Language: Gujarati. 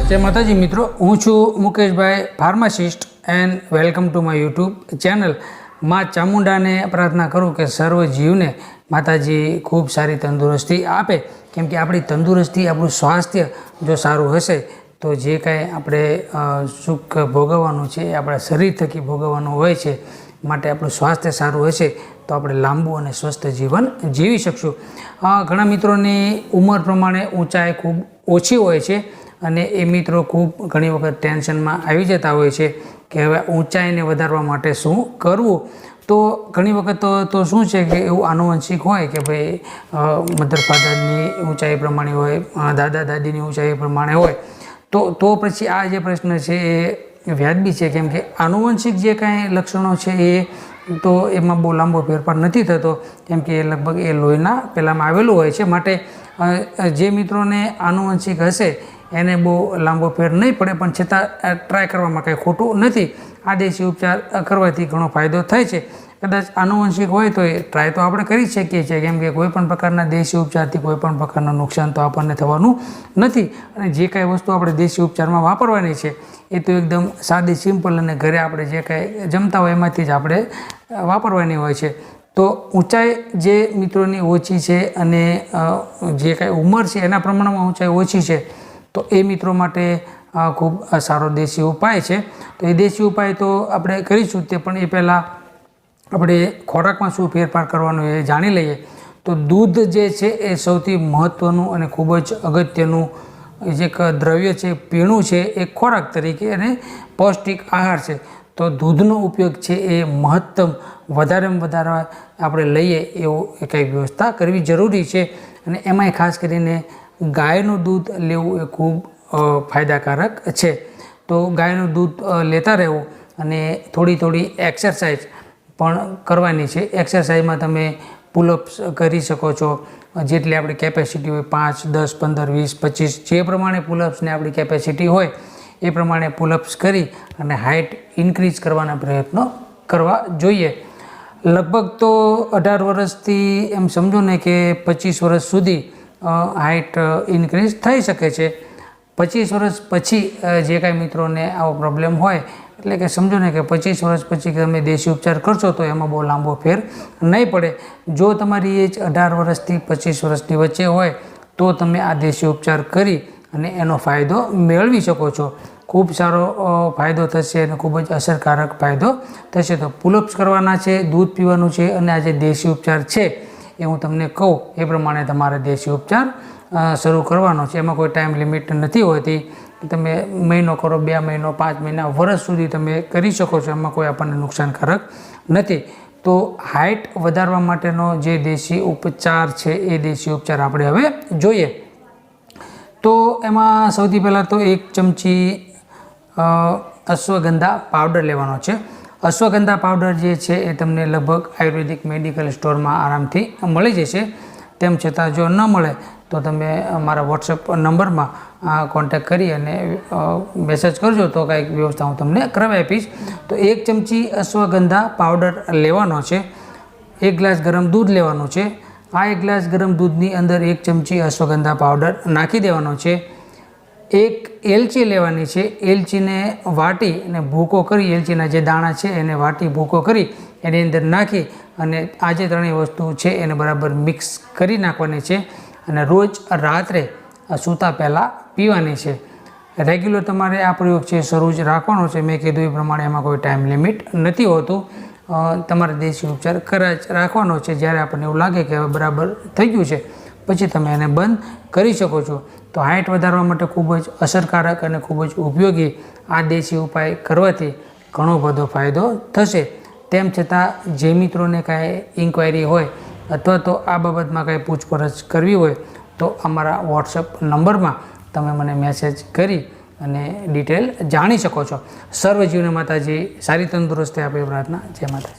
जय माताजी मित्रों, हूँ छू Mukeshbhai pharmacist and welcome to my YouTube channel. माँ चामुंडा ने प्रार्थना करूँ कि सर्व जीव ने माताजी खूब सारी तंदुरस्ती आपे, केम कि अपनी तंदुरस्ती आपणुं स्वास्थ्य जो सारू हशे तो जे कांई आपणे सुख भोगववानुं छे आपणा शरीर थकी भोगववानुं होय छे, माटे आपणुं स्वास्थ्य सारूं हशे तो आपणे लांबू अने स्वस्थ जीवन जीवी शकशुं। घणा मित्रोनी उमर प्रमाणे ऊंचाई खूब ओછી હોય છે અને એ મિત્રો ખૂબ ઘણી વખત ટેન્શનમાં આવી જતા હોય છે કે હવે ઊંચાઈને વધારવા માટે શું કરવું। તો ઘણી વખત તો શું છે કે એવું આનુવંશિક હોય કે ભાઈ મધર ફાધરની ઊંચાઈ પ્રમાણે હોય, દાદા દાદીની ઊંચાઈ પ્રમાણે હોય, તો પછી આ જે પ્રશ્ન છે એ વ્યાજબી છે, કેમ કે આનુવંશિક જે કાંઈ લક્ષણો છે એ તો એમાં બહુ લાંબો ફેરફાર નથી થતો, કેમ કે લગભગ એ લોહીના પહેલાંમાં આવેલું હોય છે। માટે જે મિત્રોને આનુવંશિક હશે એને બહુ લાંબો ફેર નહીં પડે, પણ છતાં ટ્રાય કરવામાં કાંઈ ખોટું નથી। આ દેશી ઉપચાર કરવાથી ઘણો ફાયદો થાય છે। કદાચ આનુવંશિક હોય તો એ ટ્રાય તો આપણે કરી શકીએ છીએ, કેમ કે કોઈપણ પ્રકારના દેશી ઉપચારથી કોઈપણ પ્રકારનું નુકસાન તો આપણને થવાનું નથી। અને જે કાંઈ વસ્તુ આપણે દેશી ઉપચારમાં વાપરવાની છે એ તો એકદમ સાદી સિમ્પલ અને ઘરે આપણે જે કાંઈ જમતા હોય એમાંથી જ આપણે વાપરવાની હોય છે। તો ઊંચાઈ જે મિત્રોની ઓછી છે અને જે કાંઈ ઉંમર છે એના પ્રમાણમાં ઊંચાઈ ઓછી છે તો એ મિત્રો માટે ખૂબ સારો દેશી ઉપાય છે। તો એ દેશી ઉપાય તો આપણે કરીશું, તે પણ એ પહેલાં આપણે ખોરાકમાં શું ફેરફાર કરવાનો એ જાણી લઈએ। તો દૂધ જે છે એ સૌથી મહત્ત્વનું અને ખૂબ જ અગત્યનું જે દ્રવ્ય છે, પીણું છે, એ ખોરાક તરીકે અને પૌષ્ટિક આહાર છે। તો દૂધનો ઉપયોગ છે એ મહત્તમ વધારેમાં વધારે આપણે લઈએ એવું કંઈ વ્યવસ્થા કરવી જરૂરી છે। અને એમાંય ખાસ કરીને ગાયનું દૂધ લેવું એ ખૂબ ફાયદાકારક છે। તો ગાયનું દૂધ લેતા રહેવું અને થોડી થોડી એક્સરસાઇઝ પણ કરવાની છે। એક્સરસાઇઝમાં તમે પુલઅપ્સ કરી શકો છો, જેટલી આપણી કેપેસિટી હોય 5, 10, 15, 20, 25 જે પ્રમાણે પુલઅપ્સની આપણી કેપેસિટી હોય એ પ્રમાણે પુલઅપ્સ કરી અને હાઇટ ઇન્ક્રીઝ કરવાના પ્રયત્નો કરવા જોઈએ। લગભગ તો 18 વર્ષથી એમ સમજો ને કે 25 વર્ષ સુધી હાઇટ ઇન્ક્રીઝ થઈ શકે છે। 25 વર્ષ પછી જે કાંઈ મિત્રોને આવો પ્રોબ્લેમ હોય એટલે કે સમજો ને કે 25 વર્ષ પછી તમે દેશી ઉપચાર કરશો તો એમાં બહુ લાંબો ફેર નહીં પડે। જો તમારી એજ 18 વર્ષથી 25 વર્ષની વચ્ચે હોય તો તમે આ દેશી ઉપચાર કરી અને એનો ફાયદો મેળવી શકો છો। ખૂબ સારો ફાયદો થશે અને ખૂબ જ અસરકારક ફાયદો થશે। તો પુલઅપ્સ કરવાના છે, દૂધ પીવાનું છે અને આ જે દેશી ઉપચાર છે એ હું તમને કહું એ પ્રમાણે તમારે દેશી ઉપચાર શરૂ કરવાનો છે। એમાં કોઈ ટાઈમ લિમિટ નથી હોતી, તમે મહિનો કરો, 2 મહિનો, 5 મહિના, વર્ષ સુધી તમે કરી શકો છો, એમાં કોઈ આપણને નુકસાનકારક નથી। તો હાઇટ વધારવા માટેનો જે દેશી ઉપચાર છે એ દેશી ઉપચાર આપણે હવે જોઈએ। તો એમાં સૌથી પહેલાં તો 1 ચમચી અશ્વગંધા પાવડર લેવાનો છે। અશ્વગંધા પાવડર જે છે એ તમને લગભગ આયુર્વેદિક મેડિકલ સ્ટોરમાં આરામથી મળી જશે। તેમ છતાં જો ન મળે તો તમે મારા વોટ્સએપ નંબરમાં કોન્ટેક્ટ કરી અને મેસેજ કરજો તો કાંઈક વ્યવસ્થા હું તમને કરાવી આપીશ। તો 1 ચમચી અશ્વગંધા પાવડર લેવાનો છે। 1 ગ્લાસ ગરમ દૂધ લેવાનું છે। આ 1 ગ્લાસ ગરમ દૂધની અંદર 1 ચમચી અશ્વગંધા પાવડર નાખી દેવાનો છે। 1 એલચી લેવાની છે। એલચીને વાટી અને ભૂકો કરી, એલચીના જે દાણા છે એને વાટી ભૂકો કરી એની અંદર નાખી અને આ જે ત્રણેય વસ્તુ છે એને બરાબર મિક્સ કરી નાખવાની છે અને રોજ રાત્રે સૂતા પહેલાં પીવાની છે। રેગ્યુલર તમારે આ પ્રયોગ છે શરૂ જ રાખવાનો છે। મેં કીધું એ પ્રમાણે એમાં કોઈ ટાઈમ લિમિટ નથી હોતું, તમારે દેશી ઉપચાર જ રાખવાનો છે। જ્યારે આપણને એવું લાગે કે હવે બરાબર થઈ ગયું છે પછી તમે એને બંધ કરી શકો છો। તો હાઇટ વધારવા માટે ખૂબ જ અસરકારક અને ખૂબ જ ઉપયોગી આ દેશી ઉપાય કરવાથી ઘણો બધો ફાયદો થશે। તેમ છતાં જે મિત્રોને કાંઈ ઇન્ક્વાયરી હોય અથવા તો આ બાબતમાં કાંઈ પૂછપરછ કરવી હોય તો અમારા વોટ્સએપ નંબરમાં તમે મને મેસેજ કરી અને ડિટેલ જાણી શકો છો। સર્વજીવને માતાજી સારી તંદુરસ્તી આપે પ્રાર્થના। જય માતાજી।